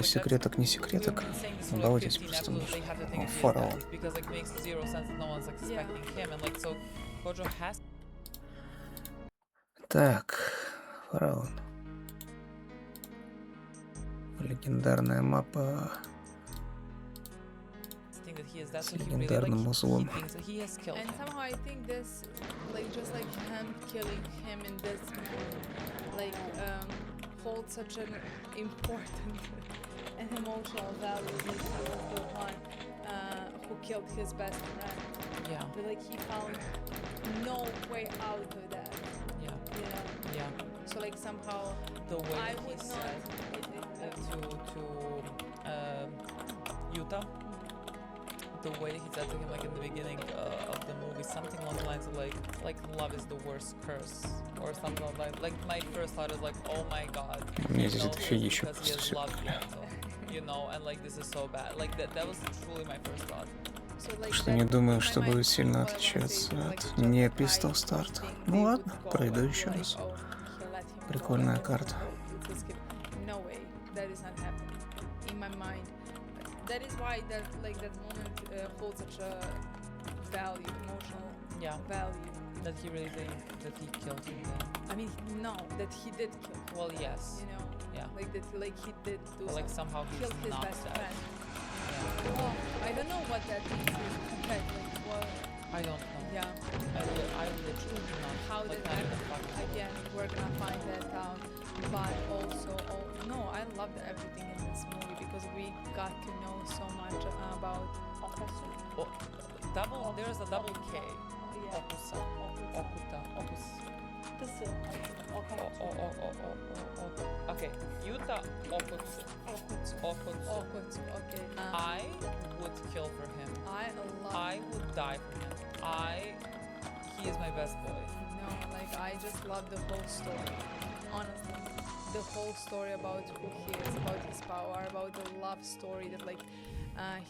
Секреток не секреток. Обалдеть просто. О, Фараон. Так, Фараон. Легендарная мапа с легендарным узлом. And somehow I think this, like just like him killing him in this movie, like holds such an important and emotional value. That he was the one who killed his best friend. Yeah. But like he found no way out of that. Yeah. You know. Yeah. So like somehow The way I he would said to Utah, the way he said to him like in the beginning of the movie, something along the lines of like love is the worst curse or something like that. Like my first thought is like, oh my god, Мне здесь офигища because he просто has всё. loved Utah, you know, and like this is so bad. Like that was truly my first thought. So, like, Что не думаю, что будет сильно отличаться от не Pistol Start. Ну ладно, пройду еще раз. Прикольная карта. No way, that is not happening in my mind. That is why that moment holds such a value, emotional value. That he really think that he killed him then. I mean, no, that he did kill him. Well, yes. You know, Yeah. like that, like he did do But like somehow he's killed his not best dead. friend. Yeah. Well, I don't know what that means. Like, what? I don't know. Yeah. I literally do not. How like, did not even that? fucking know. Again, we're gonna find that out. But also, no, I loved everything in this movie because we got to know so much about Okasu. Double. There's a double K. Yeah. Okusa. Okuta. Okus. Okay. Yuta Okutsu. Okutsu. Okay. I would kill for him. I would die for him. He is my best boy. No, like I just love the whole story. Honestly, the whole story about who he is, about his power, about the love story that like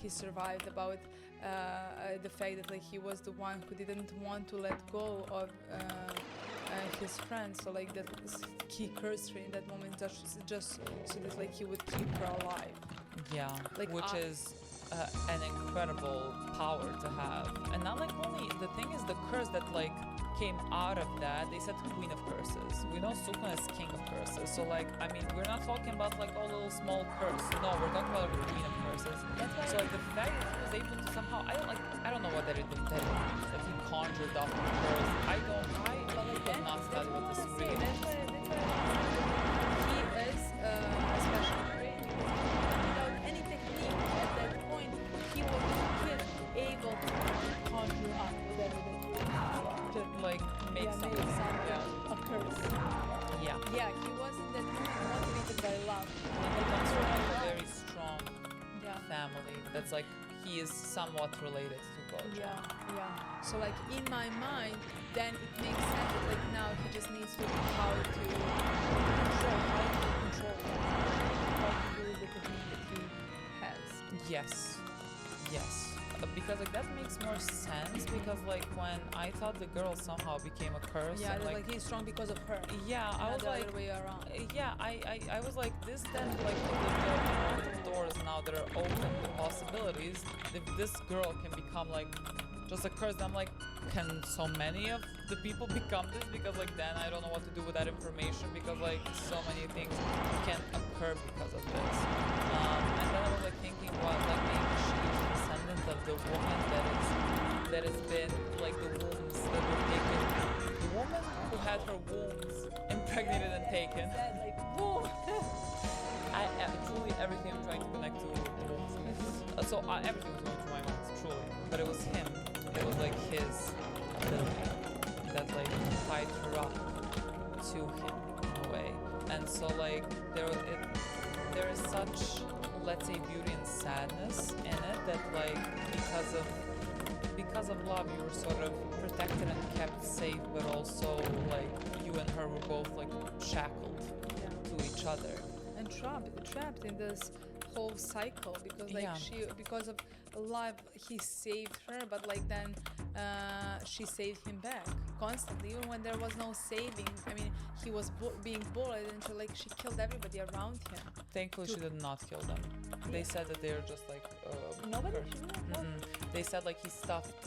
he survived, about the fact that like he was the one who didn't want to let go of his friend. So like that he cursed her in that moment just so that like he would keep her alive. Yeah, Like, which is an incredible power to have. And not like only, the thing is the curse that like came out of that, they said queen of curses. We know Sukuna is king of curses. So like, I mean, we're not talking about like all little small curse. No, we're talking about a queen of curses. So like the fact that he was able to somehow, I don't know what that he conjured up the curse. I could not study with this really. He is especially great without any technique at that point. He was able to conjure up whatever that To like make something. a curse. Yeah. Yeah, he wasn't that motivated by love. And he comes from like a very strong Yeah. family that's like he is somewhat related to Gojo. Yeah. So like in my mind, then it makes sense that like now he just needs to know how to control, how to use the technique that he has. Yes. Because like that makes more sense because like when I thought the girl somehow became a curse. Yeah, and, like he's strong because of her. Yeah, I was the like other way around. Yeah, I was like this then like the amount of doors now that are open, the possibilities. If this girl can become like just a curse, I'm like, can so many of the people become this? Because like then I don't know what to do with that information because like so many things can occur because of this. And then I was like thinking, well, like maybe she is descendant of the woman that has been like the wombs that were taken. The woman who had her wombs impregnated and taken. Like, whoa! Truly everything I'm trying to connect to wombs. Everything was going through my mind, truly. But it was him. It was like his ability that like tied her up to him in a way. And so like there is such, let's say, beauty and sadness in it that like because of love you were sort of protected and kept safe, but also like you and her were both like shackled to each other. And trapped in this whole cycle because like Yeah. because of love he saved her, but like then she saved him back constantly, even when there was no saving. I mean, he was being bullied and she killed everybody around him. Thankfully, she did not kill them. They said that they're just like. Nobody. They said like he stuffed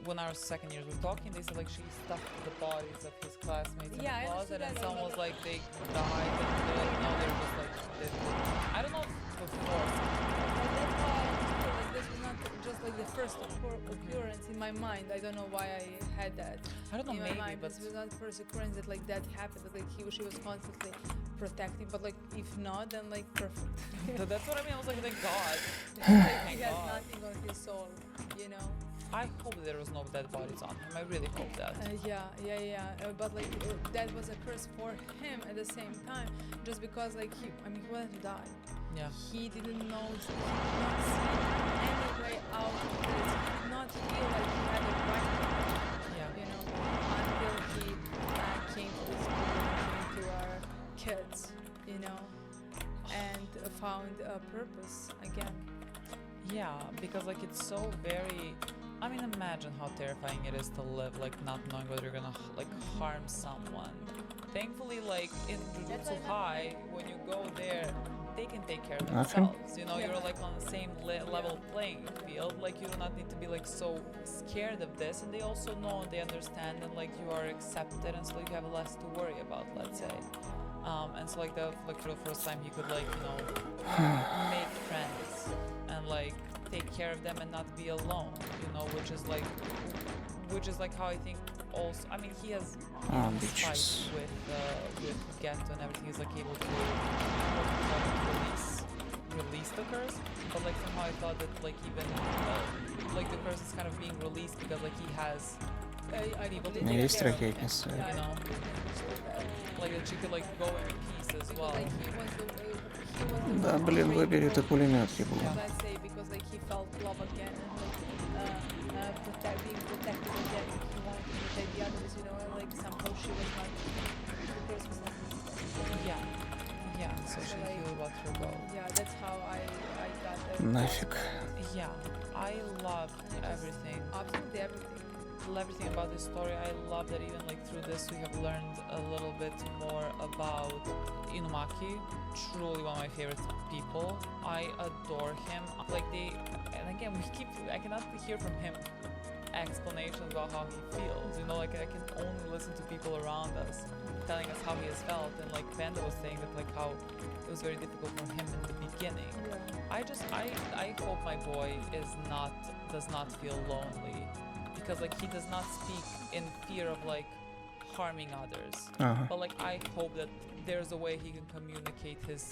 when our second years were talking, they said like she stuffed the bodies of his classmates in Yeah, I the closet, understood and that, someone but- was like they died, and they're like no, they're just like dead. I don't know if before. That's why I understood, like this was not just like the first occurrence in my mind. I don't know why I had that I don't know, in my maybe, mind. but This was not the first occurrence that like that happened. That, like she was constantly protecting, but like if not, then like perfect. that's what I mean. I was like, thank God. Like, Thank he has God. nothing on his soul, you know. I hope there was no dead bodies on him. I really hope that. Yeah. But like that was a curse for him at the same time, just because like he wanted to die. Yeah. He didn't know, he did not see any way out of this. He did not feel like he had a right to die, Yeah. you know, until he came to this school, came to our kids, you know, and found a purpose again. Yeah, because like it's so very. I mean, imagine how terrifying it is to live like not knowing whether you're gonna like harm someone. Thankfully, like in Jujutsu High, when you go there, they can take care of Nothing. themselves. You know, Yeah. you're like on the same level playing field. Like you do not need to be like so scared of this, and they also know, they understand, and like you are accepted, and so like, you have less to worry about. Let's say. And so like for the first time he could like make friends and like take care of them and not be alone, you know, which is like how I think also, I mean, he has Bitches. fight with Ghetto and everything. He's like able to release the curse, but like somehow I thought that like even like the curse is kind of being released because like he has people to take Есть care of him, ракетница. you know, like that she could like go in peace as well. Like he was the Да, блин, выбери ты пулемет, ебло. let's say, because like he felt love again and like being protected again. He wanted to protect the others, you know, and like somehow she was not. The curse was not. Yeah. So she like- healed what her go. Yeah, that's how I got that. Нафиг. Yeah, I loved everything. Absolutely everything. Everything about this story. I love that even like through this we have learned a little bit more about Inumaki. Truly one of my favorite people. I adore him. Like and again I cannot hear from him explanations about how he feels. You know, like I can only listen to people around us telling us how he has felt. And like Panda was saying that like how it was very difficult for him in the beginning. Yeah. I hope my boy does not feel lonely, because like he does not speak in fear of like harming others. Ага. But like I hope that there's a way he can communicate his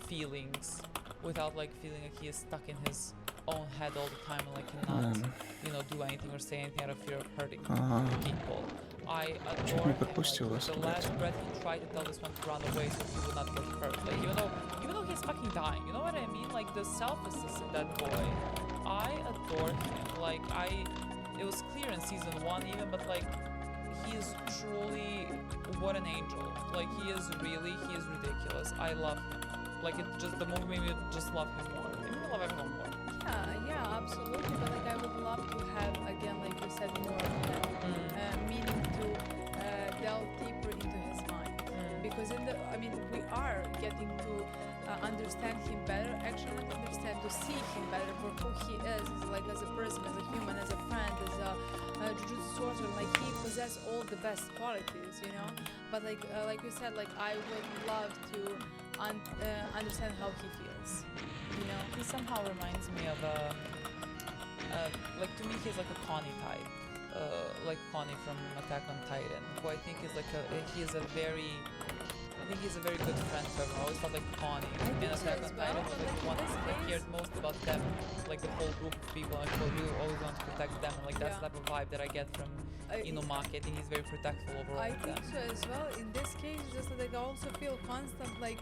feelings without like feeling like he is stuck in his own head all the time and like cannot, you know, do anything or say anything out of fear of hurting Ага. people. I Чуть adore не him. подпустил Like, вас, the блядь. last breath he tried to tell this one to run away so he would not get hurt. Like even though he's fucking dying, you know what I mean? Like the selflessness in that boy. I adore him. Like it was clear in season 1 even, but like he is truly what an angel. Like he is ridiculous. I love him. Like it just the movie made me just love him more. It made me love everyone more. Yeah, absolutely. But like I would love to have again, like you said, more of that meaning to delve deeper into his mind. Because we are getting to understand him better, actually not understand, to see him better for who he is, like as a person, as a human, as a friend, as a jujutsu sorcerer. Like he possesses all the best qualities, you know. But like you said, like I would love to understand how he feels, you know. He somehow reminds me of like to me he's like a Connie type, like Connie from Attack on Titan, who I think is like he's a very good friend to everyone. I always felt like Connie in think so Attack as on well, Titan was but like the one like in this that case- cared most about them, like the whole group of people, and so he always wanted to protect them, and like that's the Yeah. type of vibe that I get from Inumaki. I think he's very protectful overall I of think them. so as well. In this case, just like I also feel constant like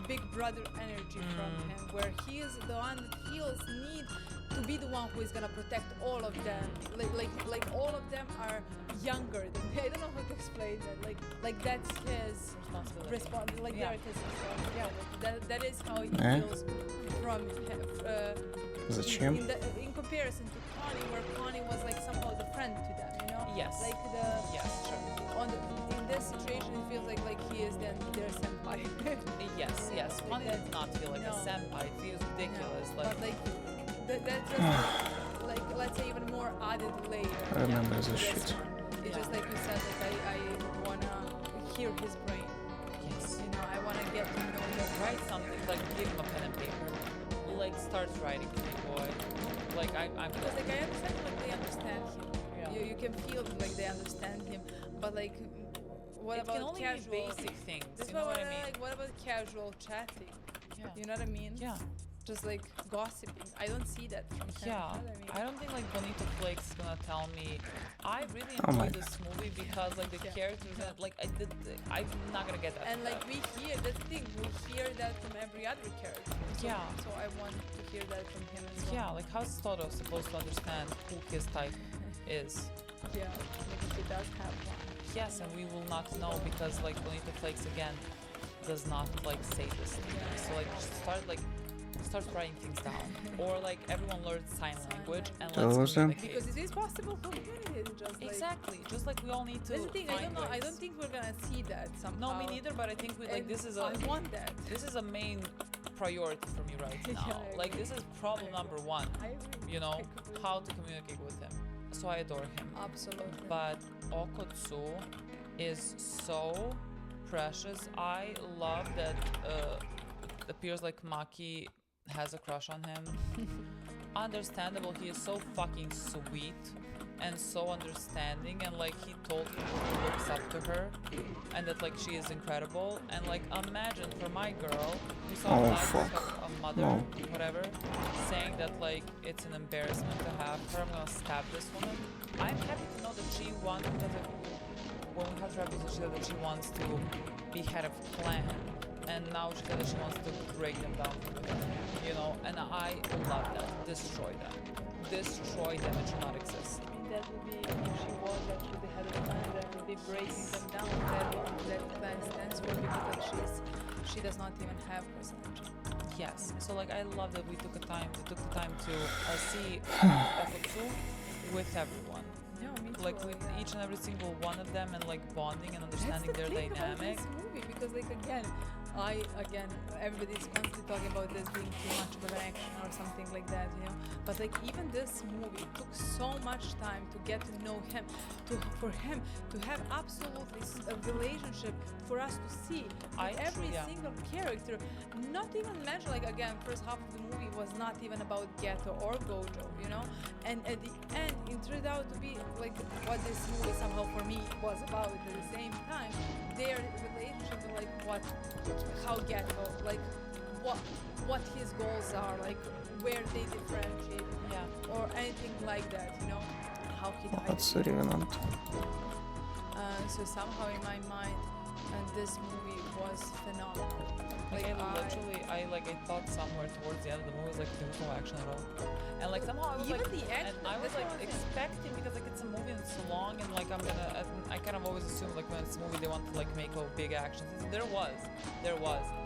big brother energy from him, where he is the one that feels need to be the one who is gonna protect all of them. Like all of them are younger than me. I don't know how to explain that. Like that's his responsibility. Like they're his responsibility. Yeah, like that is how he feels from him. Зачем? In comparison to Connie, where Connie was like somehow the friend to them, you know? Yes. Like in this situation, it feels like he is their senpai. Yes. Connie does not feel like a senpai. It feels ridiculous. No. But like that's just like let's say even more added layer. I remember to this shit. It's just like you said, like I wanna hear his brain. Yes. You know, I wanna get to know him. Write something, like give him a pen and paper. Like starts writing to me, boy. Like I'm because like I understand, like they understand him. Yeah. You can feel like they understand him, but like what it about can only casual be basic things. This You know what I mean? Like what about casual chatting? Yeah. You know what I mean? Yeah. Just like gossiping. I don't see that from him. Yeah. You know what I mean? I don't think like Bonito Flakes is gonna tell me. I really Oh my enjoyed this movie because like the characters in it, like I'm not gonna get that. And from like them. we hear that thing, we hear that from every other character. So, Yeah. So I want to hear that from him as well. Yeah, like how's Toto supposed to understand who his type is? Yeah. Maybe he does have one. Yes, and we will not know because like Bonito Flakes again does not like say this thing. So like start writing things down, or like everyone learns sign language and let's Those them. communicate. Because it is possible for communities, just like Exactly, just like we all need to. that's the thing. I find don't know. I ways. don't think we're gonna see that somehow. No, me neither. But I think we like And this is I want that. this is a main priority for me right Yeah, now. I Like agree. this is problem number one. I agree. You know I completely how to communicate with him. So I adore him. Absolutely. But Okotsu is so precious. I love that it appears like Maki has a crush on him. Understandable, he is so fucking sweet and so understanding, and like he told people he looks up to her and that like she is incredible. And like imagine for my girl who saw Oh, flashback fuck. of a mother, No. whatever, saying that like it's an embarrassment to have her, I'm gonna stab this woman. I'm happy to know that she wants that when we had her episode, she said that she wants to be head of clan, and now she said that she wants to break them down from within, you know, and I love that. Destroy them. Destroy them, it should not exist. I mean, that would be, if she was actually the head of the clan, that would be breaking them down. That clan stands for, because like she does not even have personality. Yes, so like I love that we took the time to see Okotsu with everyone. No, me too. Like with each and every single one of them, and like bonding and understanding That's the their thing about dynamic. this movie, because like everybody's constantly talking about this being too much of an action or something like that, you know. But like even this movie took so much time to get to know him, for him to have absolutely a relationship for us to see. Every single character, not even mention, like again, first half of the movie was not even about Geto or Gojo, you know. And at the end, it turned out to be like what this movie somehow for me was about at the same time. Their relationship, like how Geto, like what his goals are, like where they differentiate, or anything like that, you know, how he died. What's Revenant? So somehow in my mind, and this movie was phenomenal. Like I thought somewhere towards the end of the movie was like there was no action at all, and like somehow I was even like, the action, and I was like expecting, because like it's a movie and it's so long, and like I kind of always assume like when it's a movie they want to like make a big action scene. There was,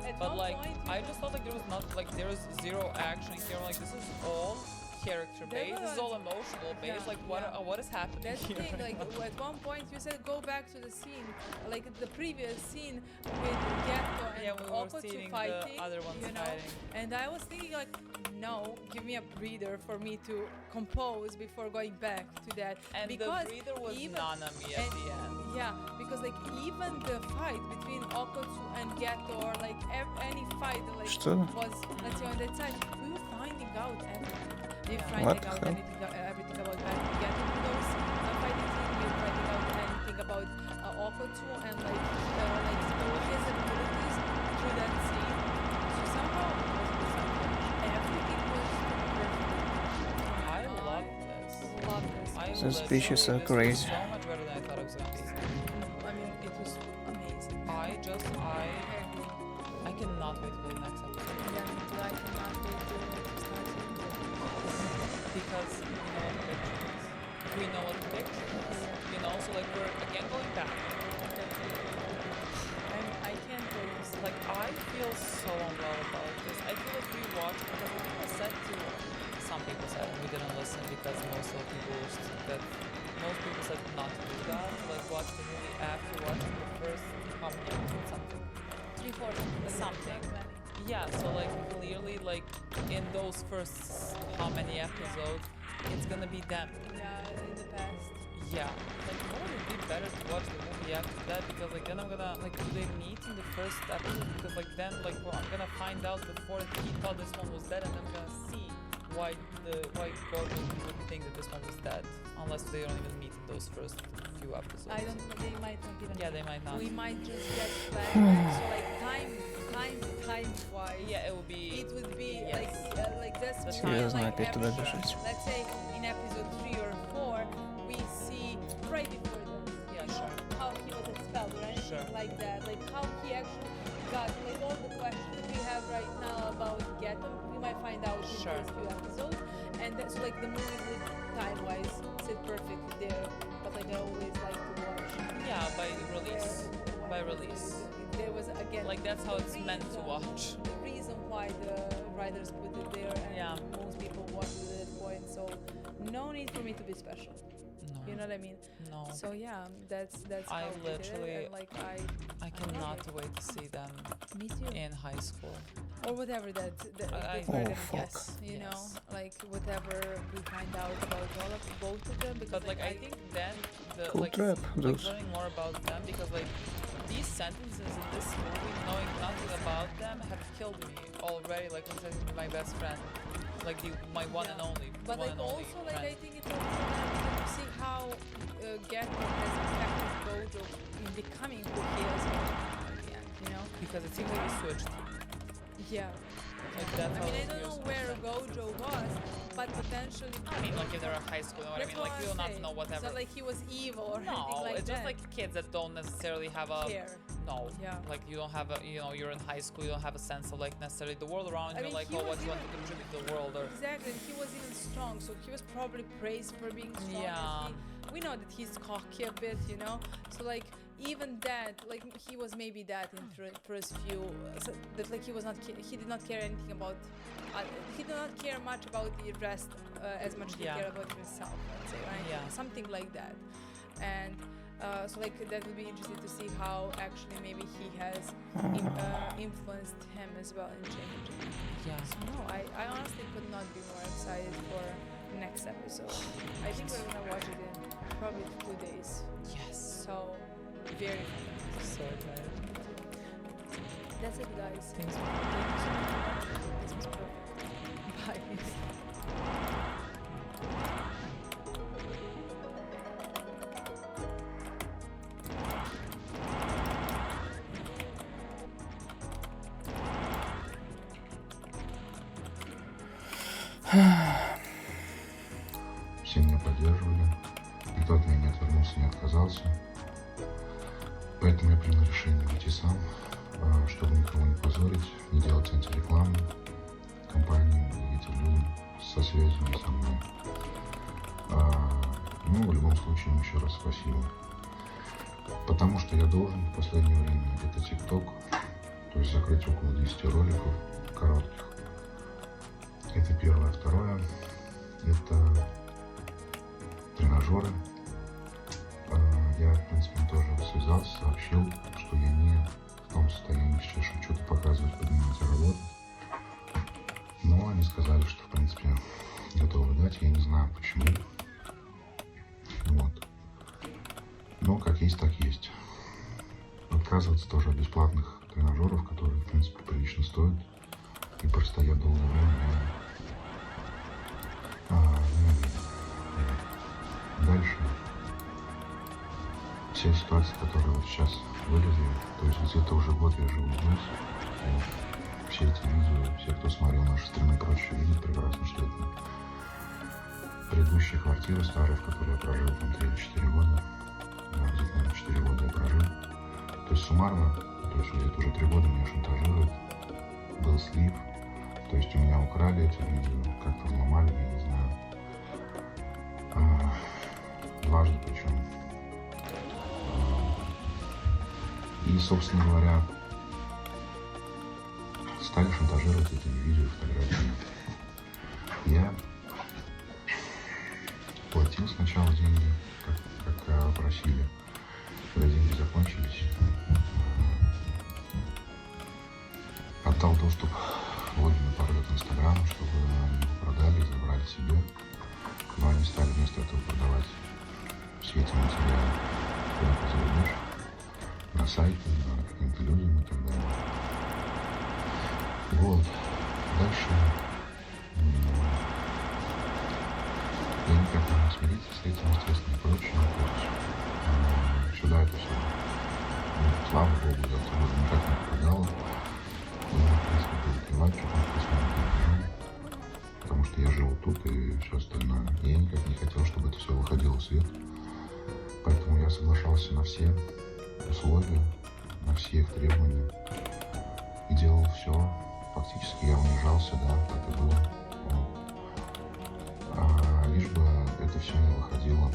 At but one like point, I just thought like there was not like there was zero action here. Like this is all character based. This is all emotional based. Like what is happening that's the here? thing, like at one point you said go back to the scene, like the previous scene with Geto and we were Okotsu seeing fighting, the other ones you know, fighting. and I was thinking like, no, give me a breather for me to compose before going back to that. And because the breather was even, Nanami at the end. Yeah, because like even the fight between Okotsu and Geto, or like any fight that like Что? was, let's say on that side, we were finding out everything. We were What finding out the hell? everything about Geto in those fighting scenes. We were finding out anything about Okotsu and like his abilities through that scene. So somehow everything was perfect. I love this. Love this. I The love speeches this are movie. This was crazy. so much better than I thought it was gonna be. I mean, it was amazing. I cannot wait watch because it was said to some people said and we didn't listen because most people said not to do that. Like watch the movie after watching the first how many episodes, something. 3-4 Something. Yeah, so like clearly like in those first how many episodes it's gonna be them. Yeah, in the past. Yeah, like would it be better to watch the movie after that because like then I'm gonna like do they meet in the first episode because like then like well, I'm gonna find out before he thought this one was dead and I'm gonna see why Gordon would think that this one was dead unless they don't even meet in those first few episodes. I don't know, they might not even. Yeah, they might not. We might just get flashbacks. So like time wise. Yeah, it would be. It would be Yes. like that's The more Серьезно, like опять туда episode- бежать. Let's say in episode 3 or 4 we see right before that. Yeah, you know, sure. how he was expelled, right? Sure. Like that. Like how he actually got like all the questions we have right now about Ghetto, we might find out in Sure. first few episodes. And that's like the movie would time wise sit perfectly there. But like I always like to watch. Yeah, by release. there- By release. There was again Like that's how the it's meant to reason- watch. The reason why the writers put it there and Yeah. most people watched it at that point, so no need for me to be special. No. You know what I mean? No. So yeah, that's I how we did it, literally- and like I cannot wait to see them me too, in high school. or whatever that I- we're Oh, gonna fuck. guess, you know, Yes. like whatever we find out about all of both of them, because But like I think then the Cool like, trap, like dude. learning more about them because like these sentences in this movie, knowing nothing about them, have killed me already. Like when saying my best friend, like my one and only, But one like and only also like friend. I think it's also nice to see how Ghetto has affected Gojo in becoming who he is at the end, you know? Because it seems like he switched. Yeah. Like that's I how mean, I it don't know feels where sometimes. Gojo was, but potentially. I mean, like if they're in high school, you know what I That's mean? Like what we will I'm not saying. know whatever. It's not like he was evil or anything No, like it's that. just like kids that don't necessarily have a care. no. Yeah. Like you don't have a you're in high school, you don't have a sense of like necessarily the world around I you, mean, like he what was you want to even- contribute to the world or Exactly, and he was even strong, so he was probably praised for being strong. 'cause Yeah. we know that he's cocky a bit, you know. So like even that, like he was maybe that in first few, so that like he was not, he did not care anything about, he did not care much about the rest as much as Yeah. he cared about himself. Let's say, right? Yeah. Something like that, and. So like that would be interesting to see how actually maybe he has influenced him as well in changing. yeah. So no, I honestly could not be more excited for next episode. I think we're gonna watch it in probably 2 days. Yes. So very fun. So excited. That's it, guys. Thanks. This was perfect. Bye. Все меня поддерживали, никто от меня не отвернулся, не отказался. Поэтому я принял решение уйти сам, чтобы никого не позорить, не делать антирекламу компаниям и этим людям со связью со мной. Ну, в любом случае, им еще раз спасибо. Потому что я должен в последнее время где-то ТикТок, то есть закрыть около 10 роликов коротких. Это первое. Второе, это тренажеры. Я, в принципе, тоже связался, сообщил, что я не в том состоянии сейчас, чтобы что-то показывать, поднимать и работать. Но они сказали, что, в принципе, готовы дать. Я не знаю, почему. Вот. Но как есть, так есть. Отказываться тоже от бесплатных тренажеров, которые, в принципе, прилично стоят и простоят долгое время. Дальше все ситуации, которые вот сейчас вылезли, то есть где-то уже год я живу здесь, и все эти видео, все, кто смотрел наши стримы и прочее, видят прекрасно, что это предыдущая квартира старая, в которой я прожил там 3-4 года, где-то, наверное, 4 года я прожил. То есть суммарно, то есть где-то уже 3 года меня шантажируют, был слив, то есть у меня украли эти видео, как-то взломали, я не знаю. Дважды причем. И, собственно говоря, стали шантажировать этими видео и фотографиями. заплатил сначала деньги, как просили. Когда деньги закончились, отдал доступ логину, пароль от Инстаграма, чтобы они его продали и забрали себе. Но они стали вместо этого продавать все эти материалы куда-то за рубеж, на сайте, на каким-то людям и так далее. Вот. Дальше я никак не мог смириться с этим, естественно, и прочее. Сюда это все, слава богу, я оттуда никак не попадала. И, в принципе, было плевать, что там происходит, потому что я живу тут и все остальное. И я никак не хотел, чтобы это все выходило в свет. Поэтому я соглашался на все условия, на все их требования. И делал все. Фактически я унижался, да, так и было. Лишь бы это все не выходило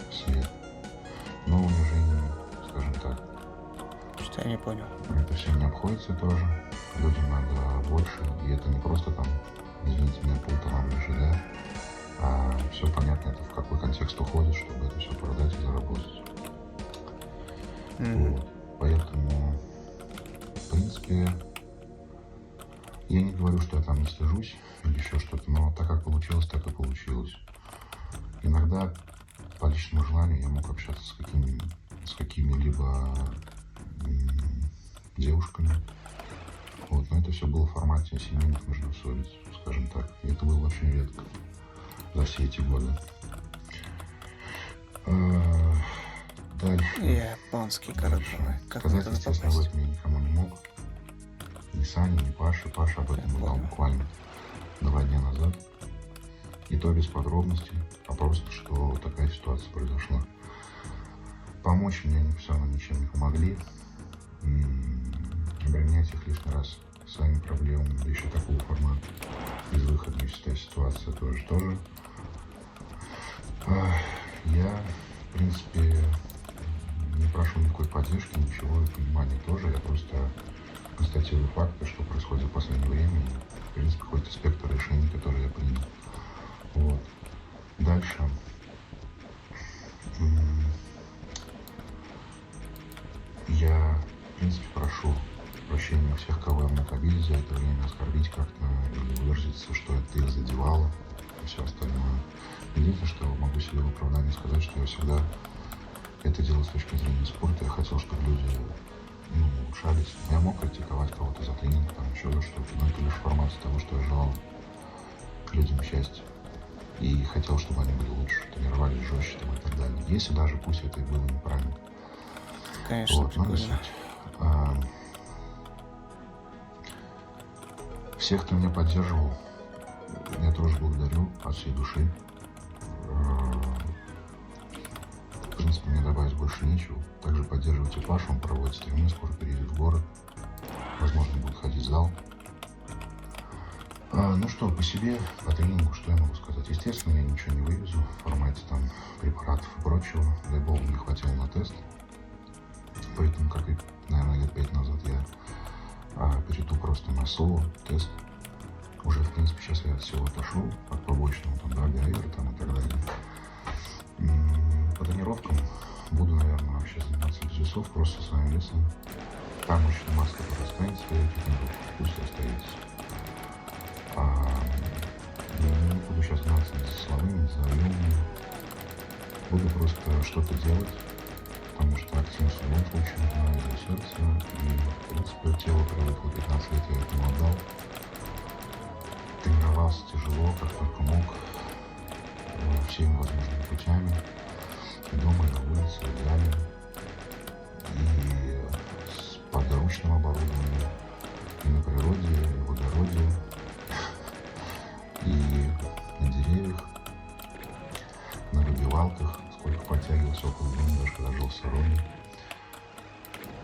в свет. Но унижение, скажем так. Что я не понял. Это все не обходится тоже. Людям надо больше. И это не просто там, извините меня, полтора ЖД, а все понятно, это в какой контекст уходит, чтобы это все продать и заработать. Вот. Поэтому, в принципе, я не говорю, что я там не стыжусь или еще что-то, но так как получилось, так и получилось. Иногда по личному желанию я мог общаться с какими-либо девушками. Вот, но это все было в формате семейных междоусобиц, скажем так. И это было очень редко за все эти годы. Дальше. Японский короткий. Как Сказать, это естественно, об попасть? этом я никому не мог. Ни Сане, ни Паше. Паша об этом узнал буквально 2 дня назад. И то без подробностей, а просто, что такая ситуация произошла. Помочь мне они все равно ничем не помогли. Обременять их лишний раз своими проблемами, да еще такого формата, безвыходная ситуация тоже. Я, в принципе, не прошу никакой поддержки, ничего, и понимания тоже. Я просто констатирую факты, что происходит в последнее время. И, в принципе, какой-то спектр решений, которые я принял. Вот. Дальше. Я, в принципе, прошу прощения у всех, кого я мог обидеть за это время, оскорбить как-то или выразиться, что это их задевало и все остальное. Единственное, что могу себе в оправдании сказать, что я всегда это делал с точки зрения спорта. Я хотел, чтобы люди улучшались. Я мог критиковать кого-то за тренинг, там еще за что-то, но это лишь формат того, что я желал людям счастья. И хотел, чтобы они были лучше, тренировались жестче там, и так далее. Если даже пусть это и было неправильно. Конечно, Вот, но не прикольно. суть. Всех, кто меня поддерживал, я тоже благодарю от всей души. В принципе, мне добавить больше нечего. Также поддерживайте Пашу, он проводит стримы, скоро переедет в город. Возможно, будет ходить в зал. Ну что, по себе, по тренингу, что я могу сказать? Естественно, я ничего не вывезу в формате там препаратов и прочего. Дай бог, не хватило на тест. Поэтому, как и, наверное, лет 5 назад я перейду просто на соло-тест. Уже, в принципе, сейчас я от всего отошел, от побочного, там, да, биоигры там и так далее. По тренировкам буду, наверное, вообще заниматься без весов, просто своим весом. Там мышечная масса, которая останется, пусть остается. Я не буду сейчас знаться ни за словами, ни за объемами. Буду просто что-то делать, потому что активность в любом случае нужна из-за сердца. И, в принципе, тело привыкло 15 лет, я этому отдал. Тренировался тяжело, как только мог, всеми возможными путями. И дома, и на улице, и в зале. И с подручным оборудованием, и на природе, и в огороде, и на деревьях, на выбивалках, сколько подтягивался около дома, даже когда жил в Сароне.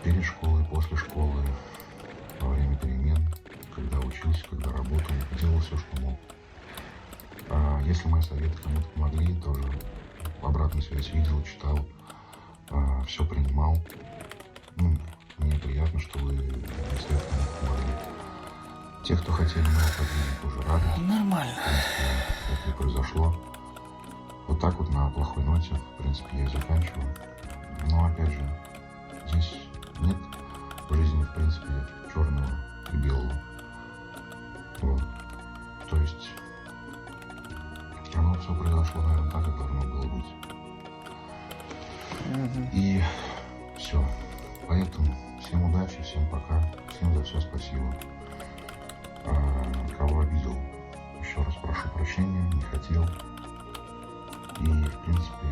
Перед школой, после школы, во время перемен, когда учился, когда работал, делал все, что мог. Если мои советы кому-то помогли, тоже обратную связь видел, читал, все принимал. Мне приятно, что вы советы кому-то помогли. Те, кто хотели моего падения, тоже рады. Нормально. В принципе, это и произошло. Вот так вот на плохой ноте, в принципе, я и заканчиваю. Но опять же, здесь нет в жизни, в принципе, черного и белого. Вот. То есть оно все произошло, наверное, так, как должно было быть. И все. Поэтому всем удачи, всем пока, всем за все спасибо. Кого обидел, еще раз прошу прощения, не хотел. И, в принципе,